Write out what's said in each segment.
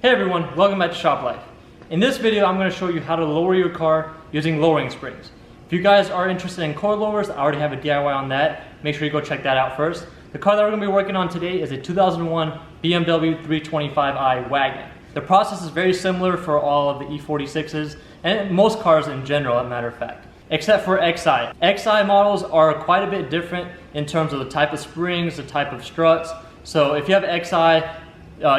Hey everyone, welcome back to Shop Life. In this video, I'm going to show you how to lower your car using lowering springs. If you guys are interested in coilovers, I already have a DIY on that. Make sure you go check that out first. The car that we're going to be working on today is a 2001 BMW 325i wagon. The process is very similar for all of the E46s and most cars in general, as a matter of fact, except for XI. XI models are quite a bit different in terms of the type of springs, the type of struts. So if you have XI,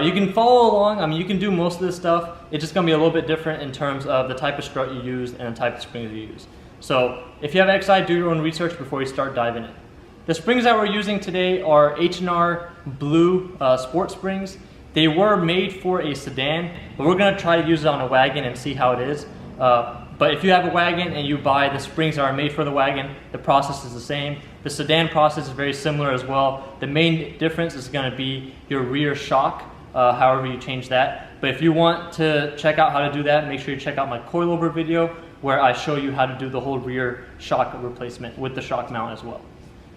you can follow along. I mean, you can do most of this stuff. It's just going to be a little bit different in terms of the type of strut you use and the type of springs you use. So if you have XI, do your own research before you start diving in. The springs that we're using today are H&R Blue sport springs. They were made for a sedan, but we're going to try to use it on a wagon and see how it is. But if you have a wagon and you buy the springs that are made for the wagon, the process is the same. The sedan process is very similar as well. The main difference is going to be your rear shock, however you change that. But if you want to check out how to do that, make sure you check out my coilover video where I show you how to do the whole rear shock replacement with the shock mount as well.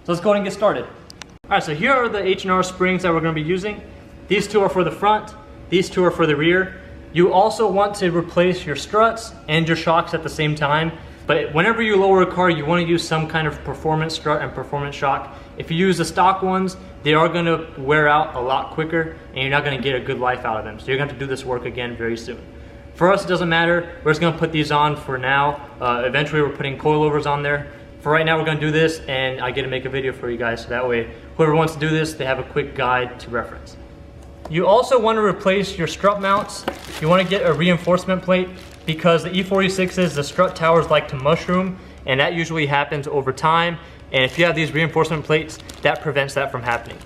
So let's go ahead and get started. All right, so here are the H&R springs that we're going to be using. These two are for the front, these two are for the rear. You also want to replace your struts and your shocks at the same time. But whenever you lower a car, you want to use some kind of performance strut and performance shock. If you use the stock ones, they are going to wear out a lot quicker and you're not going to get a good life out of them. So you're going to have to do this work again very soon. For us, it doesn't matter. We're just going to put these on for now. Eventually, we're putting coilovers on there. For right now, we're going to do this and I get to make a video for you guys. So that way, whoever wants to do this, they have a quick guide to reference. You also want to replace your strut mounts. You want to get a reinforcement plate because the E46s, the strut towers like to mushroom, and that usually happens over time. And if you have these reinforcement plates, that prevents that from happening.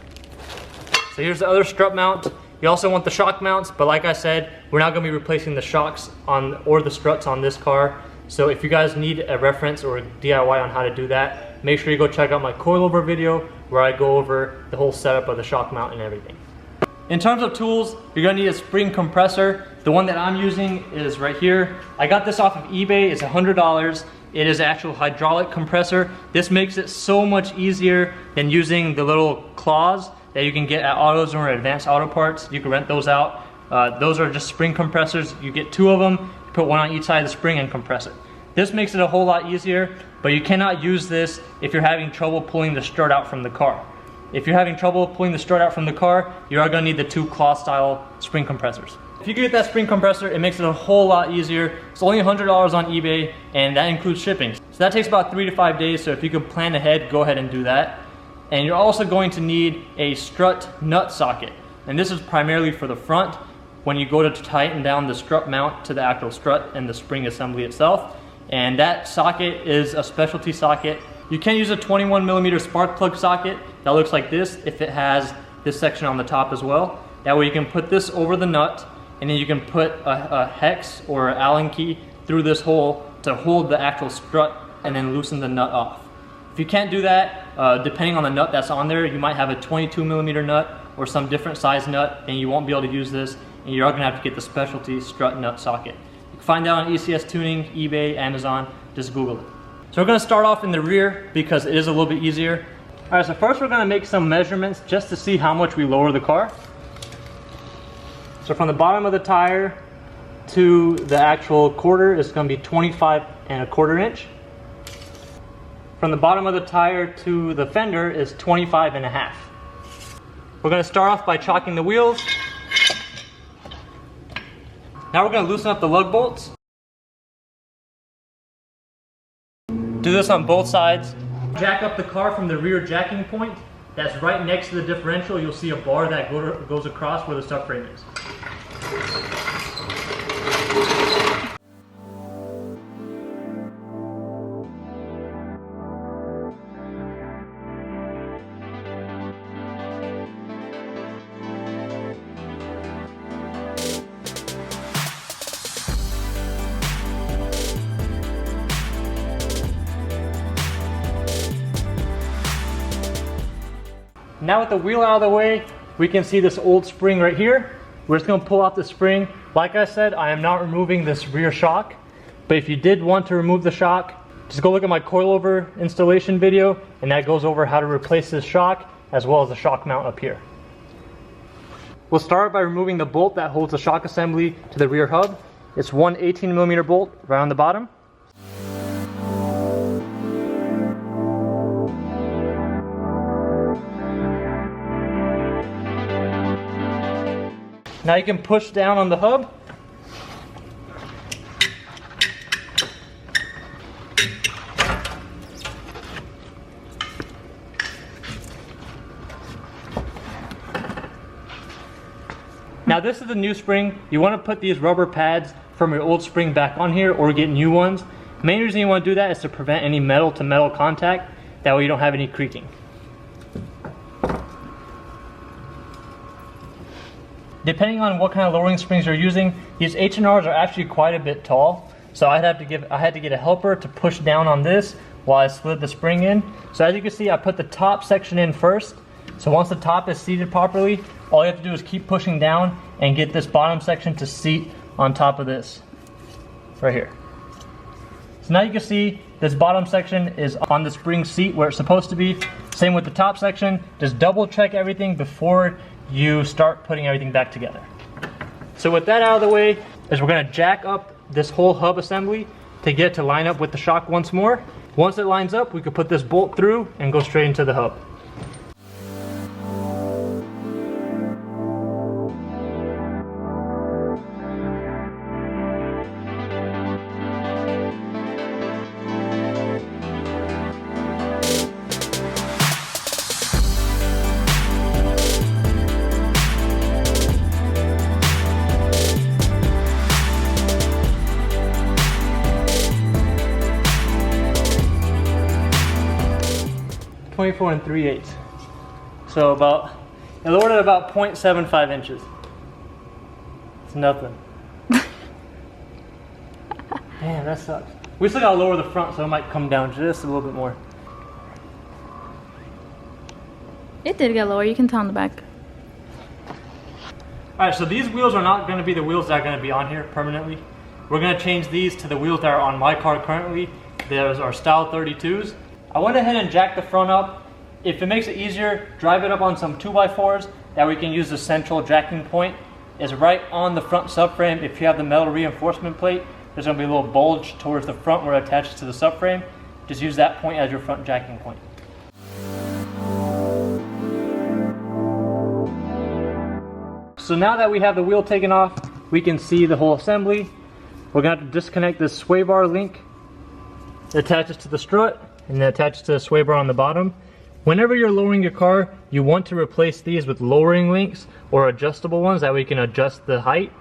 So here's the other strut mount. You also want the shock mounts, but like I said, we're not going to be replacing the shocks or the struts on this car. So if you guys need a reference or a DIY on how to do that, make sure you go check out my coilover video where I go over the whole setup of the shock mount and everything. In terms of tools, you're going to need a spring compressor. The one that I'm using is right here. I got this off of eBay. It's $100. It is an actual hydraulic compressor. This makes it so much easier than using the little claws that you can get at autos or advanced auto parts. You can rent those out. Those are just spring compressors. You get two of them, put one on each side of the spring and compress it. This makes it a whole lot easier, but you cannot use this if you're having trouble pulling the strut out from the car. If you're having trouble pulling the strut out from the car, you are going to need the two claw style spring compressors. If you get that spring compressor, it makes it a whole lot easier. It's only $100 on eBay and that includes shipping. So that takes about 3 to 5 days, so if you can plan ahead, go ahead and do that. And you're also going to need a strut nut socket. And this is primarily for the front when you go to tighten down the strut mount to the actual strut and the spring assembly itself. And that socket is a specialty socket. You can use a 21mm spark plug socket that looks like this if it has this section on the top as well. That way you can put this over the nut and then you can put a hex or an Allen key through this hole to hold the actual strut and then loosen the nut off. If you can't do that, depending on the nut that's on there, you might have a 22mm nut or some different size nut and you won't be able to use this and you are going to have to get the specialty strut nut socket. You can find that on ECS Tuning, eBay, Amazon, just Google it. So we're going to start off in the rear because it is a little bit easier. All right, so first we're going to make some measurements just to see how much we lower the car. So from the bottom of the tire to the actual quarter is going to be 25¼ inch. From the bottom of the tire to the fender is 25½. We're going to start off by chocking the wheels. Now we're going to loosen up the lug bolts. Do this on both sides. Jack up the car from the rear jacking point. That's right next to the differential. You'll see a bar that goes across where the subframe is. Now with the wheel out of the way, we can see this old spring right here. We're just going to pull out the spring. Like I said, I am not removing this rear shock, but if you did want to remove the shock, just go look at my coilover installation video, and that goes over how to replace this shock as well as the shock mount up here. We'll start by removing the bolt that holds the shock assembly to the rear hub. It's one 18mm bolt right on the bottom. Now you can push down on the hub. Now this is the new spring. You want to put these rubber pads from your old spring back on here or get new ones. Main reason you want to do that is to prevent any metal to metal contact. That way you don't have any creaking. Depending on what kind of lowering springs you're using, these H&Rs are actually quite a bit tall. So I had to get a helper to push down on this while I slid the spring in. So as you can see, I put the top section in first. So once the top is seated properly, all you have to do is keep pushing down and get this bottom section to seat on top of this, right here. So now you can see this bottom section is on the spring seat where it's supposed to be. Same with the top section. Just double check everything before you start putting everything back together. So with that out of the way, is we're gonna jack up this whole hub assembly to get it to line up with the shock once more. Once it lines up, we could put this bolt through and go straight into the hub. .24 3/8. So it lowered it about 0.75 inches. It's nothing. Damn, that sucks. We still gotta lower the front, so it might come down just a little bit more. It did get lower, you can tell on the back. Alright, so these wheels are not gonna be the wheels that are gonna be on here permanently. We're gonna change these to the wheels that are on my car currently. Those are style 32s. I went ahead and jacked the front up. If it makes it easier, drive it up on some 2x4s. That we can use the central jacking point. Is right on the front subframe. If you have the metal reinforcement plate, there's going to be a little bulge towards the front where it attaches to the subframe. Just use that point as your front jacking point. So now that we have the wheel taken off, we can see the whole assembly. We're going to have to disconnect this sway bar link. It attaches to the strut and then attaches to the sway bar on the bottom. Whenever you're lowering your car, you want to replace these with lowering links or adjustable ones, that way you can adjust the height.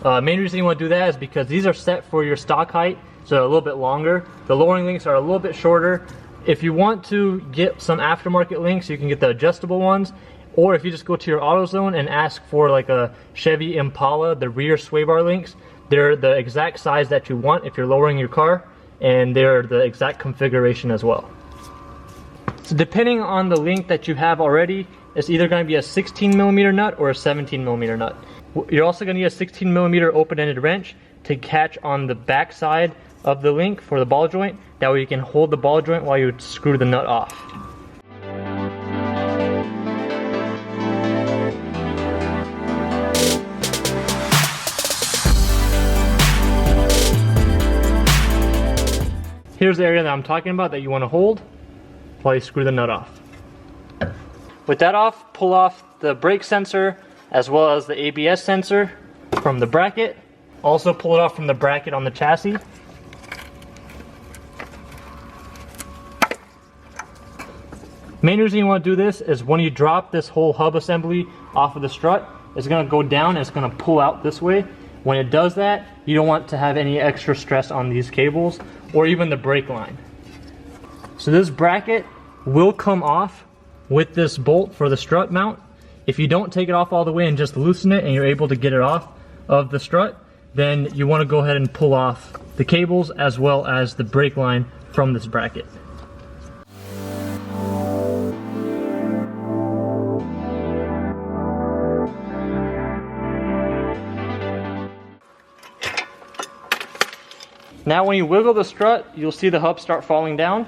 Main reason you want to do that is because these are set for your stock height, so they're a little bit longer. The lowering links are a little bit shorter. If you want to get some aftermarket links, you can get the adjustable ones, or if you just go to your AutoZone and ask for like a Chevy Impala, the rear sway bar links, they're the exact size that you want if you're lowering your car, and they're the exact configuration as well. So depending on the link that you have already, it's either going to be a 16mm nut or a 17mm nut. You're also going to need a 16mm open-ended wrench to catch on the back side of the link for the ball joint. That way you can hold the ball joint while you screw the nut off. Here's the area that I'm talking about that you want to hold while you screw the nut off. With that off, pull off the brake sensor as well as the ABS sensor from the bracket. Also pull it off from the bracket on the chassis. Main reason you want to do this is when you drop this whole hub assembly off of the strut, it's going to go down and it's going to pull out this way. When it does that, you don't want to have any extra stress on these cables or even the brake line. So this bracket will come off with this bolt for the strut mount. If you don't take it off all the way and just loosen it and you're able to get it off of the strut, then you want to go ahead and pull off the cables as well as the brake line from this bracket. Now when you wiggle the strut, you'll see the hub start falling down.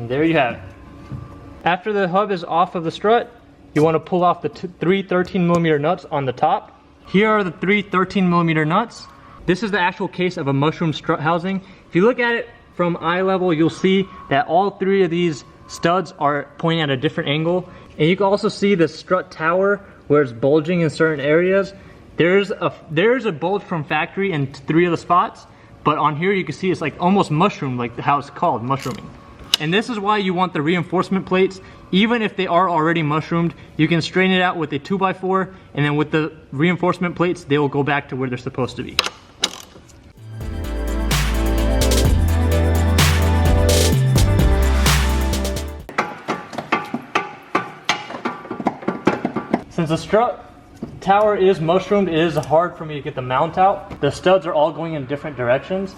And there you have it. After the hub is off of the strut, you want to pull off the three 13mm nuts on the top. Here are the three 13mm nuts. This is the actual case of a mushroom strut housing. If you look at it from eye level, you'll see that all three of these studs are pointing at a different angle. And you can also see the strut tower where it's bulging in certain areas. There's a bulge from factory in three of the spots, but on here you can see it's like almost mushroom, like how it's called, mushrooming. And this is why you want the reinforcement plates. Even if they are already mushroomed, you can straighten it out with a 2x4, and then with the reinforcement plates, they will go back to where they're supposed to be. Since the strut tower is mushroomed, it is hard for me to get the mount out. The studs are all going in different directions.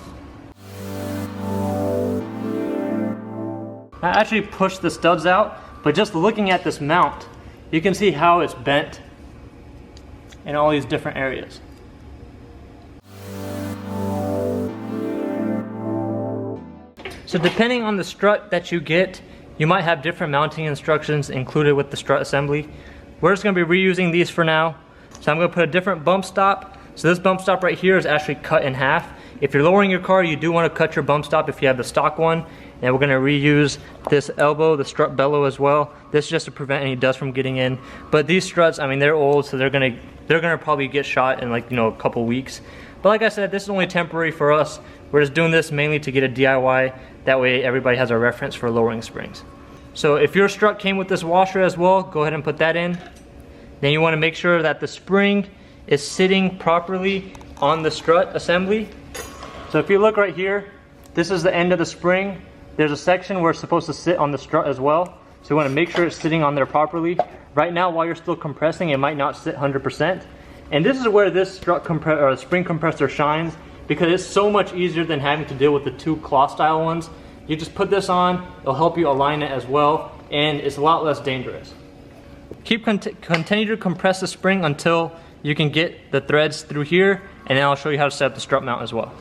I actually pushed the studs out, but just looking at this mount, you can see how it's bent in all these different areas. So depending on the strut that you get, you might have different mounting instructions included with the strut assembly. We're just going to be reusing these for now. So I'm going to put a different bump stop. So this bump stop right here is actually cut in half. If you're lowering your car, you do want to cut your bump stop if you have the stock one. And we're going to reuse this elbow, the strut bellow as well. This is just to prevent any dust from getting in. But these struts, I mean, they're old, so they're gonna probably get shot in like, a couple weeks. But like I said, this is only temporary for us. We're just doing this mainly to get a DIY. That way everybody has a reference for lowering springs. So if your strut came with this washer as well, go ahead and put that in. Then you want to make sure that the spring is sitting properly on the strut assembly. So if you look right here, this is the end of the spring. There's a section where it's supposed to sit on the strut as well. So you want to make sure it's sitting on there properly. Right now, while you're still compressing, it might not sit 100%. And this is where this spring compressor shines, because it's so much easier than having to deal with the two claw style ones. You just put this on, it'll help you align it as well, and it's a lot less dangerous. Continue to compress the spring until you can get the threads through here, and then I'll show you how to set up the strut mount as well.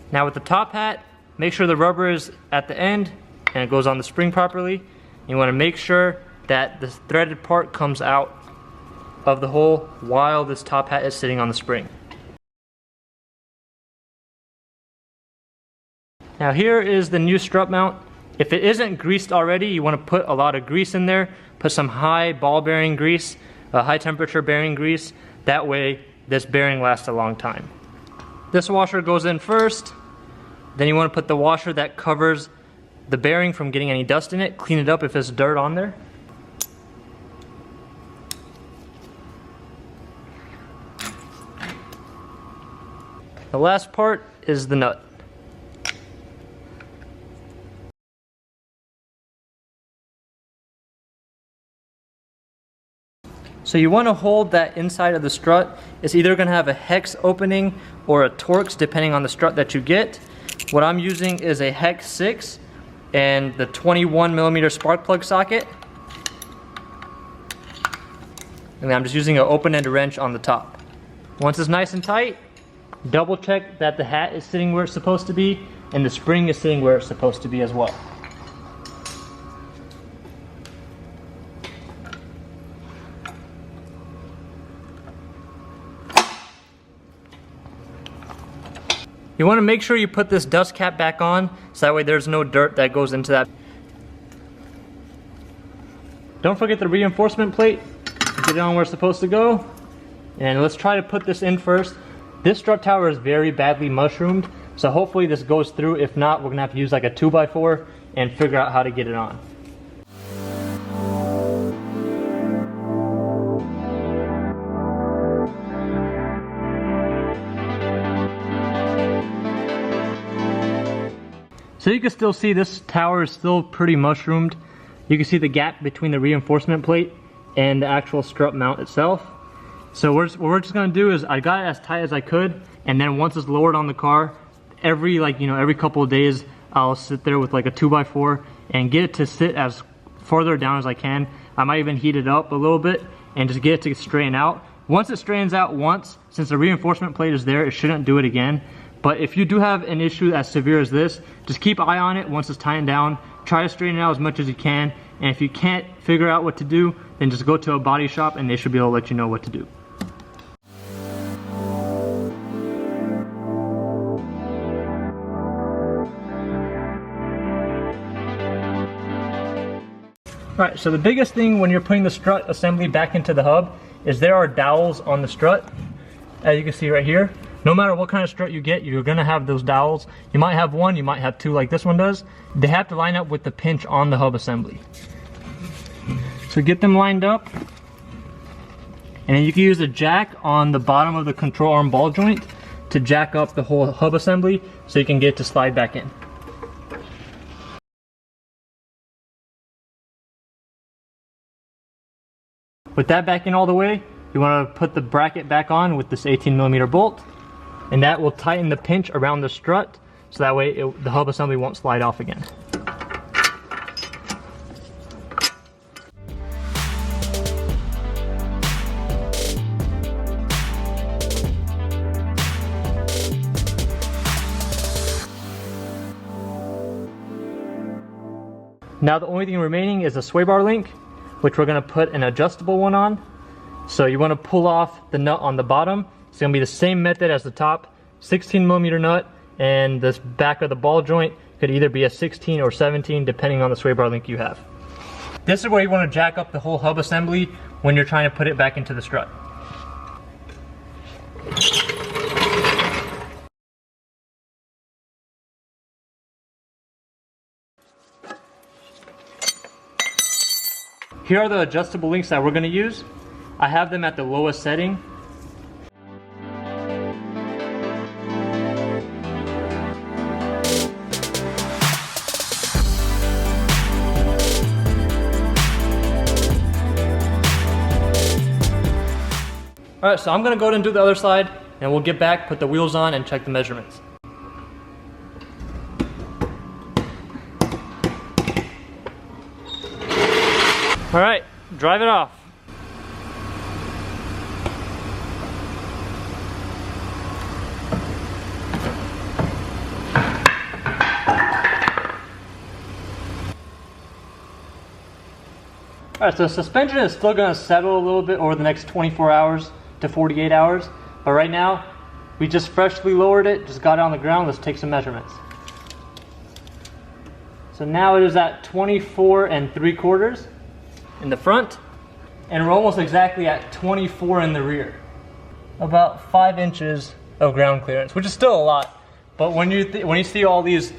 Now with the top hat, make sure the rubber is at the end and it goes on the spring properly. You want to make sure that the threaded part comes out of the hole while this top hat is sitting on the spring. Now here is the new strut mount. If it isn't greased already, you want to put a lot of grease in there. Put some high ball bearing grease, high temperature bearing grease. That way this bearing lasts a long time. This washer goes in first. Then you want to put the washer that covers the bearing from getting any dust in it. Clean it up if there's dirt on there. The last part is the nut. So you want to hold that inside of the strut. It's either going to have a hex opening or a Torx depending on the strut that you get. What I'm using is a hex 6 and the 21mm spark plug socket. And I'm just using an open-ended wrench on the top. Once it's nice and tight, double check that the hat is sitting where it's supposed to be and the spring is sitting where it's supposed to be as well. You want to make sure you put this dust cap back on so that way there's no dirt that goes into that. Don't forget the reinforcement plate. Get it on where it's supposed to go. And let's try to put this in first. This strut tower is very badly mushroomed, so hopefully this goes through. If not, we're going to have to use like a 2x4 and figure out how to get it on. So you can still see this tower is still pretty mushroomed. You can see the gap between the reinforcement plate and the actual strut mount itself. So what we're just gonna do is I got it as tight as I could, and then once it's lowered on the car, every couple of days I'll sit there with like a 2x4 and get it to sit as farther down as I can. I might even heat it up a little bit and just get it to straighten out. Once it straightens out once, since the reinforcement plate is there, it shouldn't do it again. But if you do have an issue as severe as this, just keep an eye on it once it's tightened down. Try to straighten it out as much as you can. And if you can't figure out what to do, then just go to a body shop and they should be able to let you know what to do. Alright, so the biggest thing when you're putting the strut assembly back into the hub is there are dowels on the strut, as you can see right here. No matter what kind of strut you get, you're gonna have those dowels. You might have one, you might have two like this one does. They have to line up with the pinch on the hub assembly. So get them lined up, and then you can use a jack on the bottom of the control arm ball joint to jack up the whole hub assembly so you can get it to slide back in. With that back in all the way, you want to put the bracket back on with this 18mm bolt, and that will tighten the pinch around the strut so that way the hub assembly won't slide off again. Now the only thing remaining is a sway bar link, which we're going to put an adjustable one on. So you want to pull off the nut on the bottom. It's going to be the same method as the top, 16mm nut, and this back of the ball joint could either be a 16 or 17 depending on the sway bar link you have. This is where you want to jack up the whole hub assembly when you're trying to put it back into the strut. Here are the adjustable links that we're going to use. I have them at the lowest setting. Alright, so I'm going to go ahead and do the other side, and we'll get back, put the wheels on, and check the measurements. Alright, drive it off. Alright, so the suspension is still going to settle a little bit over the next 24 hours to 48 hours. But right now, we just freshly lowered it, just got it on the ground. Let's take some measurements. So now it is at 24 3/4 in the front, and we're almost exactly at 24 in the rear. About 5 inches of ground clearance, which is still a lot. But when you see all these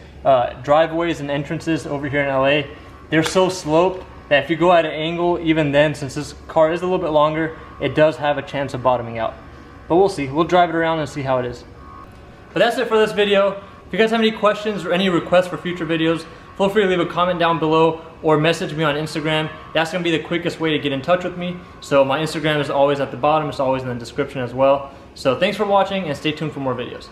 driveways and entrances over here in LA, they're so sloped that if you go at an angle, even then, since this car is a little bit longer, it does have a chance of bottoming out. But we'll see. We'll drive it around and see how it is. But that's it for this video. If you guys have any questions or any requests for future videos, feel free to leave a comment down below or message me on Instagram. That's going to be the quickest way to get in touch with me. So my Instagram is always at the bottom. It's always in the description as well. So thanks for watching, and stay tuned for more videos.